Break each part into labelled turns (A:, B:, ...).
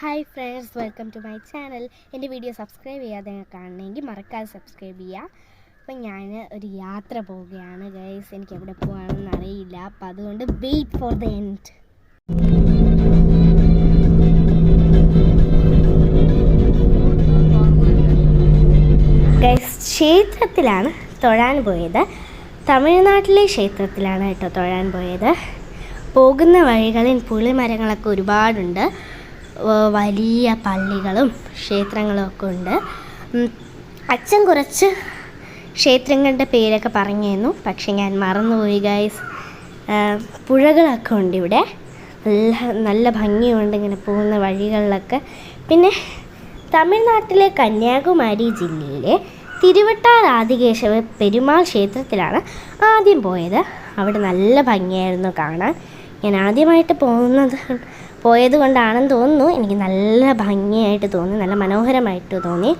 A: Hi friends, welcome to my channel. എൻ്റെ video subscribe ചെയ്യാതെ കാണണമെങ്കിൽ മറക്കാതെ സബ്സ്ക്രൈബ് ചെയ്യുക. അപ്പം ഞാൻ ഒരു യാത്ര പോവുകയാണ് ഗൈസ്. എനിക്ക് എവിടെ പോകാമെന്ന് അറിയില്ല, അപ്പം അതുകൊണ്ട് wait for the end. Guys, ക്ഷേത്രത്തിലാണ് തൊഴാൻ പോയത്. തമിഴ്നാട്ടിലെ ക്ഷേത്രത്തിലാണ് കേട്ടോ തൊഴാൻ പോയത്. പോകുന്ന വഴികളിൽ പുളിമരങ്ങളൊക്കെ ഒരുപാടുണ്ട്. വലിയ പള്ളികളും ക്ഷേത്രങ്ങളും ഒക്കെ ഉണ്ട്. അച്ഛൻ കുറച്ച് ക്ഷേത്രങ്ങളുടെ പേരൊക്കെ പറഞ്ഞിരുന്നു, പക്ഷെ ഞാൻ മറന്നുപോയി ഗൈസ്. പുഴകളൊക്കെ ഉണ്ട് ഇവിടെ, നല്ല ഭംഗിയുണ്ട് ഇങ്ങനെ പോകുന്ന വഴികളിലൊക്കെ. പിന്നെ തമിഴ്നാട്ടിലെ കന്യാകുമാരി ജില്ലയിലെ തിരുവട്ടാർ ആദികേശവ പെരുമാൾ ക്ഷേത്രത്തിലാണ് ആദ്യം പോയത്. അവിടെ നല്ല ഭംഗിയായിരുന്നു കാണാൻ. ഞാൻ ആദ്യമായിട്ട് പോയത് കൊണ്ടാണെന്ന് തോന്നുന്നു, എനിക്ക് നല്ല ഭംഗിയായിട്ട് തോന്നി, നല്ല മനോഹരമായിട്ട് തോന്നി.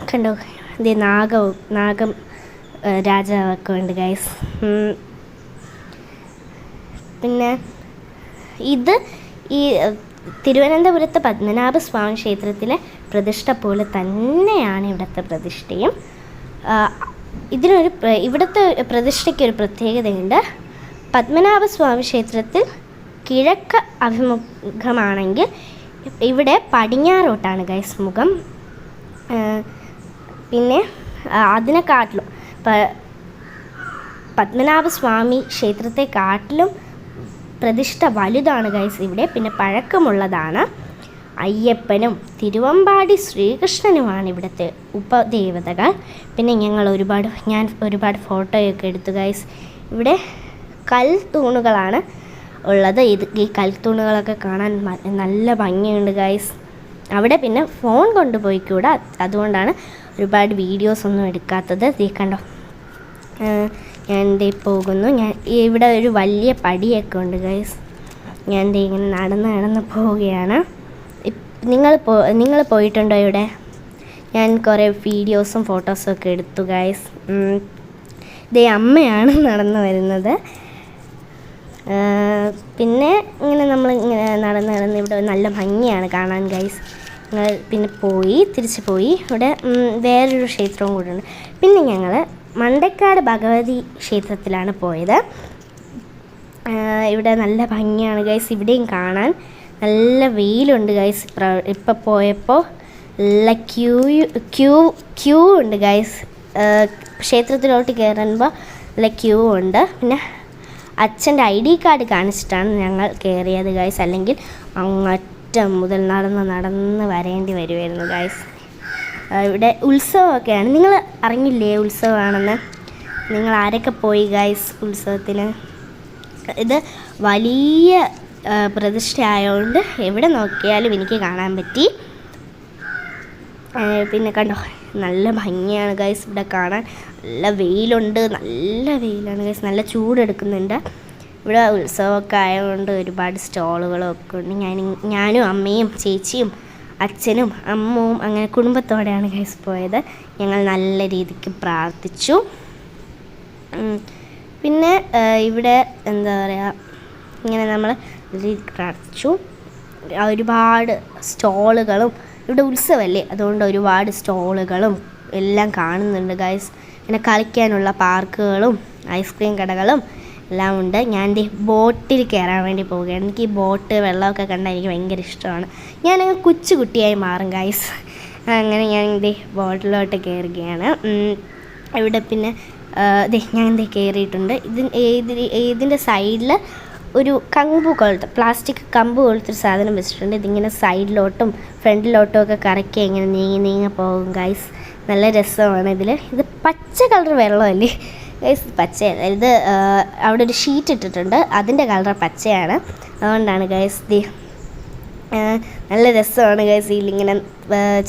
A: കണ്ടോ, ഇത് നാഗം രാജാവൊക്കെ ഉണ്ട് ഗൈസ്. പിന്നെ ഈ തിരുവനന്തപുരത്ത് പത്മനാഭസ്വാമി ക്ഷേത്രത്തിലെ പ്രതിഷ്ഠ പോലെ തന്നെയാണ് ഇവിടുത്തെ പ്രതിഷ്ഠയും. ഇവിടുത്തെ പ്രതിഷ്ഠയ്ക്കൊരു പ്രത്യേകതയുണ്ട്. പത്മനാഭസ്വാമി ക്ഷേത്രത്തിൽ കിഴക്ക് അഭിമുഖമാണെങ്കിൽ ഇവിടെ പടിഞ്ഞാറോട്ടാണ് ഗൈസ് മുഖം. പിന്നെ അതിനെക്കാട്ടിലും പത്മനാഭസ്വാമി ക്ഷേത്രത്തെക്കാട്ടിലും പ്രതിഷ്ഠ വലുതാണ് ഗൈസ് ഇവിടെ. പിന്നെ പഴക്കമുള്ളതാണ്. അയ്യപ്പനും തിരുവമ്പാടി ശ്രീകൃഷ്ണനുമാണ് ഇവിടുത്തെ ഉപദേവതകൾ. പിന്നെ ഞാൻ ഒരുപാട് ഫോട്ടോയൊക്കെ എടുത്തു ഗൈസ്. ഇവിടെ കൽത്തൂണുകളാണ് ഉള്ളത്. ഈ കൽത്തൂണുകളൊക്കെ കാണാൻ നല്ല ഭംഗിയുണ്ട് ഗൈസ്. അവിടെ പിന്നെ ഫോൺ കൊണ്ടുപോയിക്കൂടാ, അതുകൊണ്ടാണ് ഒരുപാട് വീഡിയോസൊന്നും എടുക്കാത്തത്. കണ്ടോ, ഞാൻ പോകുന്നു. ഇവിടെ ഒരു വലിയ പടിയൊക്കെ ഉണ്ട് ഗൈസ്. ഞാൻ ഇങ്ങനെ നടന്ന് പോവുകയാണ്. നിങ്ങൾ പോയിട്ടുണ്ടോ ഇവിടെ? ഞാൻ കുറേ വീഡിയോസും ഫോട്ടോസും ഒക്കെ എടുത്തു ഗൈസ്. അമ്മയാണ് നടന്നു വരുന്നത്. പിന്നെ നമ്മളിങ്ങനെ നടന്ന് ഇവിടെ നല്ല ഭംഗിയാണ് കാണാൻ ഗൈസ്. പിന്നെ തിരിച്ച് പോയി. ഇവിടെ വേറൊരു ക്ഷേത്രവും കൂടെ ഉണ്ട്. പിന്നെ ഞങ്ങൾ മണ്ടക്കാട് ഭഗവതി ക്ഷേത്രത്തിലാണ് പോയത്. ഇവിടെ നല്ല ഭംഗിയാണ് ഗൈസ്. ഇവിടെയും കാണാൻ നല്ല വെയിലുണ്ട് ഗൈസ്. ഇപ്പോൾ പോയപ്പോൾ നല്ല ക്യൂ ഉണ്ട് ഗൈസ്. ക്ഷേത്രത്തിലോട്ട് കയറുമ്പോൾ നല്ല ക്യൂ ഉണ്ട്. പിന്നെ അച്ഛൻ്റെ ID കാർഡ് കാണിച്ചിട്ടാണ് ഞങ്ങൾ കയറിയത് ഗൈസ്. അല്ലെങ്കിൽ അങ്ങറ്റം മുതൽ നടന്ന് വരേണ്ടി വരുമായിരുന്നു ഗൈസ്. ഇവിടെ ഉത്സവമൊക്കെയാണ്. നിങ്ങൾ അറിഞ്ഞില്ലേ ഉത്സവമാണെന്ന്? നിങ്ങൾ ആരൊക്കെ പോയി ഗൈസ് ഉത്സവത്തിന്? ഇത് വലിയ പ്രതിഷ്ഠ ആയതുകൊണ്ട് എവിടെ നോക്കിയാലും എനിക്ക് കാണാൻ പറ്റി. പിന്നെ കണ്ടോ, നല്ല ഭംഗിയാണ് ഗൈസ് ഇവിടെ കാണാൻ. നല്ല വെയിലുണ്ട്, നല്ല വെയിലാണ് ഗൈസ്. നല്ല ചൂടെടുക്കുന്നുണ്ട്. ഇവിടെ ഉത്സവമൊക്കെ ആയതുകൊണ്ട് ഒരുപാട് സ്റ്റോളുകളൊക്കെ ഉണ്ട്. ഞാനും അമ്മയും ചേച്ചിയും അച്ഛനും അമ്മവും അങ്ങനെ കുടുംബത്തോടെയാണ് ഗൈസ് പോയത്. ഞങ്ങൾ നല്ല രീതിക്ക് പ്രാർത്ഥിച്ചു. പിന്നെ ഇവിടെ എന്താ പറയുക, ഇങ്ങനെ നമ്മൾ രീതിക്ക് പ്രാർത്ഥിച്ചു. ഒരുപാട് സ്റ്റോളുകളും, ഇവിടെ ഉത്സവമല്ലേ അതുകൊണ്ട് ഒരുപാട് സ്റ്റോളുകളും എല്ലാം കാണുന്നുണ്ട് ഗൈസ്. പിന്നെ കളിക്കാനുള്ള പാർക്കുകളും ഐസ്ക്രീം കടകളും എല്ലാം ഉണ്ട്. ഞാൻ ബോട്ടിൽ കയറാൻ വേണ്ടി പോവുകയാണ്. എനിക്ക് ഈ ബോട്ട് വെള്ളമൊക്കെ കണ്ടാൽ എനിക്ക് ഭയങ്കര ഇഷ്ടമാണ്. ഞാനങ്ങ് കുട്ടിയായി മാറും ഗൈസ്. അങ്ങനെ ഞാൻ ബോട്ടിലോട്ട് കയറുകയാണ്. ഇവിടെ പിന്നെ ഞാൻ കയറിയിട്ടുണ്ട്. ഇതിൻ്റെ സൈഡിൽ ഒരു കമ്പ് പോലത്തെ പ്ലാസ്റ്റിക് കമ്പ് പോലത്തെ ഒരു സാധനം വെച്ചിട്ടുണ്ട്. ഇതിങ്ങനെ സൈഡിലോട്ടും ഫ്രണ്ടിലോട്ടും ഒക്കെ കറക്കി ഇങ്ങനെ നീങ്ങി പോകും ഗൈസ്. നല്ല രസമാണ് ഇത് പച്ച കളർ വെള്ളമല്ലേ ഗൈസ്? പച്ചയല്ല ഇത്. അവിടെ ഒരു ഷീറ്റ് ഇട്ടിട്ടുണ്ട്, അതിൻ്റെ കളർ പച്ചയാണ്. അതുകൊണ്ടാണ് ഗൈസ്. നല്ല രസമാണ് ഗൈസ് ഇതിലിങ്ങനെ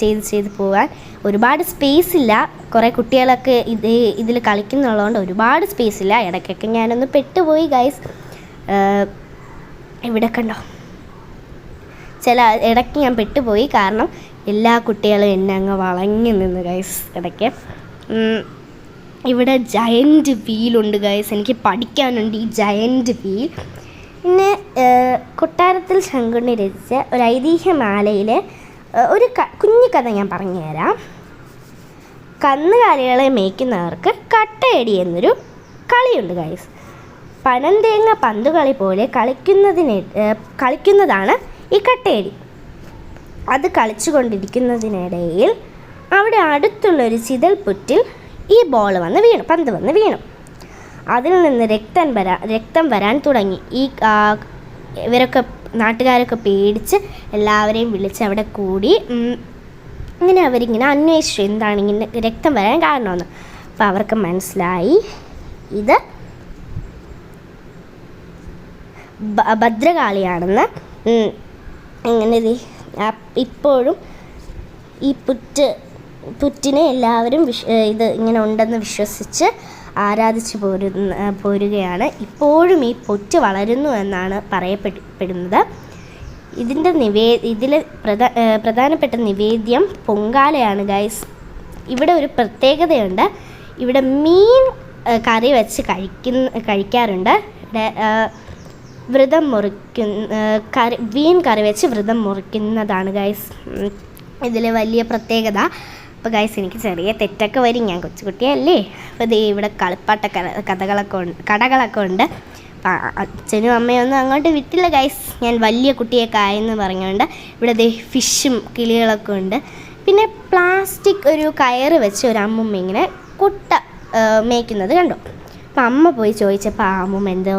A: ചെയ്ത് പോകാൻ. ഒരുപാട് സ്പേസ് ഇല്ല. കുറേ കുട്ടികളൊക്കെ ഇതിൽ കളിക്കുന്നുള്ളതുകൊണ്ട് ഒരുപാട് സ്പേസ് ഇല്ല. ഇടയ്ക്കൊക്കെ ഞാനൊന്ന് പെട്ടുപോയി ഗൈസ്. ഇവിടെ കണ്ടോ, ഇടയ്ക്ക് ഞാൻ പെട്ടുപോയി, കാരണം എല്ലാ കുട്ടികളും എന്നെ അങ്ങ് വളഞ്ഞു നിന്ന് ഗൈസ് ഇടയ്ക്ക്. ഇവിടെ ജയൻറ്റ് വീലുണ്ട് ഗൈസ്. എനിക്ക് പഠിക്കാനുണ്ട് ഈ ജയൻറ്റ് വീൽ. പിന്നെ കൊട്ടാരത്തിൽ ശങ്കുണ്ണി രചിച്ച ഒരു ഐതിഹ്യമാലയിലെ ഒരു കുഞ്ഞു കഥ ഞാൻ പറഞ്ഞുതരാം. കന്നുകാലികളെ മേയ്ക്കുന്നവർക്ക് കട്ടയടി എന്നൊരു കളിയുണ്ട് ഗൈസ്. പനന്തേങ്ങ പന്തുകളി പോലെ കളിക്കുന്നതാണ് ഈ കട്ടയടി. അത് കളിച്ചുകൊണ്ടിരിക്കുന്നതിനിടയിൽ അവിടെ അടുത്തുള്ളൊരു ചിതൽപുറ്റിൽ ഈ പന്ത് വന്ന് വീണു. അതിൽ നിന്ന് രക്തം വരാൻ തുടങ്ങി. നാട്ടുകാരൊക്കെ പേടിച്ച് എല്ലാവരെയും വിളിച്ച് അവിടെ കൂടി. അങ്ങനെ അവരിങ്ങനെ അന്വേഷിച്ചു എന്താണ് ഇങ്ങനെ രക്തം വരാൻ കാരണമെന്ന്. അപ്പോൾ അവർക്ക് മനസ്സിലായി ഇത് ഭദ്രകാളിയാണെന്ന്. അങ്ങനെ ഇപ്പോഴും ഈ പുറ്റിനെ എല്ലാവരും ഇത് ഇങ്ങനെ ഉണ്ടെന്ന് വിശ്വസിച്ച് ആരാധിച്ച് പോരുകയാണ്. ഇപ്പോഴും ഈ പുറ്റ് വളരുന്നു എന്നാണ് പറയപ്പെടുന്നത്. ഇതിൽ പ്രധാനപ്പെട്ട നിവേദ്യം പൊങ്കാലയാണ് ഗൈസ്. ഇവിടെ ഒരു പ്രത്യേകതയുണ്ട്. ഇവിടെ മീൻ കറി വെച്ച് കഴിക്കാറുണ്ട്. ഇവിടെ മീൻ കറി വെച്ച് വ്രതം മുറിക്കുന്നതാണ് ഗൈസ് ഇതിൽ വലിയ പ്രത്യേകത. അപ്പോൾ ഗൈസ് എനിക്ക് ചെറിയ തെറ്റൊക്കെ വരും, ഞാൻ കൊച്ചുകുട്ടിയല്ലേ. അപ്പോൾ ഇവിടെ കളിപ്പാട്ട കടകളൊക്കെ ഉണ്ട്. അപ്പം അച്ഛനും അമ്മയൊന്നും അങ്ങോട്ട് വിട്ടില്ല ഗൈസ്, ഞാൻ വലിയ കുട്ടിയൊക്കെ ആയെന്ന് പറഞ്ഞുകൊണ്ട് ഇവിടെ ഫിഷും കിളികളൊക്കെ ഉണ്ട്. പിന്നെ പ്ലാസ്റ്റിക് ഒരു കയറ് വെച്ച് ഒരു അമ്മൂമ്മ ഇങ്ങനെ കുട്ട മേയ്ക്കുന്നത് കണ്ടു. അപ്പം അമ്മ പോയി ചോദിച്ചപ്പോൾ ആ അമ്മൂമ്മ എന്തോ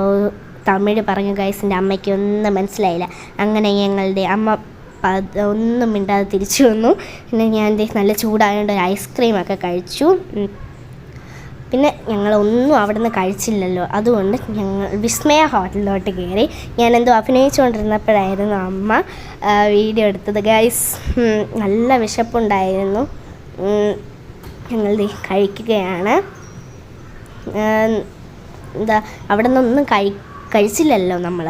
A: തമിഴ് പറഞ്ഞു ഗൈസ്. എൻ്റെ അമ്മയ്ക്ക് ഒന്നും മനസ്സിലായില്ല. അങ്ങനെ ഞങ്ങളുടെ അമ്മ ഒന്നും മിണ്ടാതെ തിരിച്ചു വന്നു. പിന്നെ ഞാൻ നല്ല ചൂടായതുകൊണ്ട് ഒരു ഐസ്ക്രീമൊക്കെ കഴിച്ചു. പിന്നെ ഞങ്ങളൊന്നും അവിടെ നിന്ന് കഴിച്ചില്ലല്ലോ, അതുകൊണ്ട് ഞങ്ങൾ വിസ്മയ ഹോട്ടലിലോട്ട് കയറി. ഞാനെന്തോ അഭിനയിച്ചുകൊണ്ടിരുന്നപ്പോഴായിരുന്നു അമ്മ വീഡിയോ എടുത്തത് ഗൈസ്. നല്ല വിശപ്പുണ്ടായിരുന്നു. ഞങ്ങൾ കഴിക്കുകയാണ്. അവിടെ നിന്നൊന്നും കഴിച്ചില്ലല്ലോ നമ്മൾ.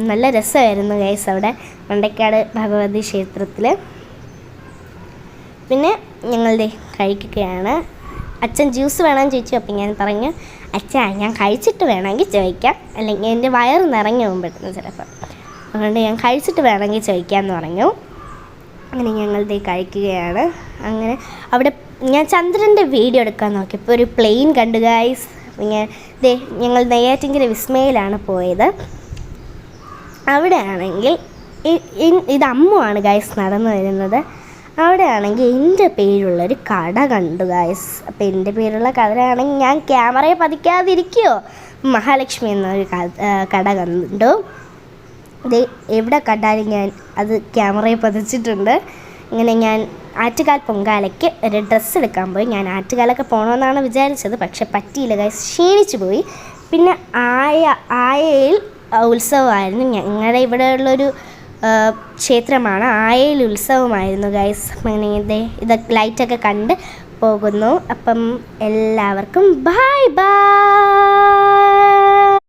A: നല്ല രസമായിരുന്നു ഗൈസ് അവിടെ മണ്ടക്കാട് ഭഗവതി ക്ഷേത്രത്തിൽ. പിന്നെ ഞങ്ങൾ കഴിക്കുകയാണ്. അച്ഛൻ ജ്യൂസ് വേണമെന്ന് ചോദിച്ചു. അപ്പം ഞാൻ പറഞ്ഞു, അച്ഛാ ഞാൻ കഴിച്ചിട്ട് വേണമെങ്കിൽ ചോദിക്കാം, അല്ലെങ്കിൽ എൻ്റെ വയറ് നിറഞ്ഞു പോകും പെട്ടെന്ന് ചിലപ്പോൾ, അതുകൊണ്ട് ഞാൻ കഴിച്ചിട്ട് വേണമെങ്കിൽ ചോദിക്കാമെന്ന് പറഞ്ഞു. അങ്ങനെ ഞങ്ങൾ കഴിക്കുകയാണ്. അങ്ങനെ അവിടെ ഞാൻ ചന്ദ്രൻ്റെ വീഡിയോ എടുക്കാൻ നോക്കിയപ്പോൾ ഒരു പ്ലെയിൻ കണ്ടു ഗൈസ്. ഞങ്ങൾ നെയ്യാറ്റിൻകര വിസ്മയിലാണ് പോയത്. അവിടെ ആണെങ്കിൽ ഇത് അമ്മുവാണ് ഗൈസ് നടന്നു വരുന്നത്. അവിടെ ആണെങ്കിൽ എൻ്റെ പേരുള്ളൊരു കട കണ്ടു ഗൈസ്. അപ്പോൾ എൻ്റെ പേരുള്ള കടയാണെങ്കിൽ ഞാൻ ക്യാമറയെ പതിക്കാതിരിക്കുമോ? മഹാലക്ഷ്മി എന്നൊരു കട കണ്ടു. എവിടെ കണ്ടാലും ഞാൻ അത് ക്യാമറയെ പതിച്ചിട്ടുണ്ട്. ഇങ്ങനെ ഞാൻ ആറ്റുകാൽ പൊങ്കാലയ്ക്ക് ഒരു ഡ്രസ്സ് എടുക്കാൻ പോയി. ഞാൻ ആറ്റുകാലൊക്കെ പോകണമെന്നാണ് വിചാരിച്ചത്, പക്ഷെ പറ്റിയില്ല ഗൈസ്, ക്ഷീണിച്ചു പോയി. പിന്നെ ആയയിൽ ഉത്സവമായിരുന്നു. ഞങ്ങളുടെ ഇവിടെയുള്ളൊരു ക്ഷേത്രമാണ്. ആയയിൽ ഉത്സവമായിരുന്നു ഗൈസ്. അങ്ങനെ ഇതൊക്കെ ലൈറ്റൊക്കെ കണ്ട് പോകുന്നു. അപ്പം എല്ലാവർക്കും ബൈ ബൈ.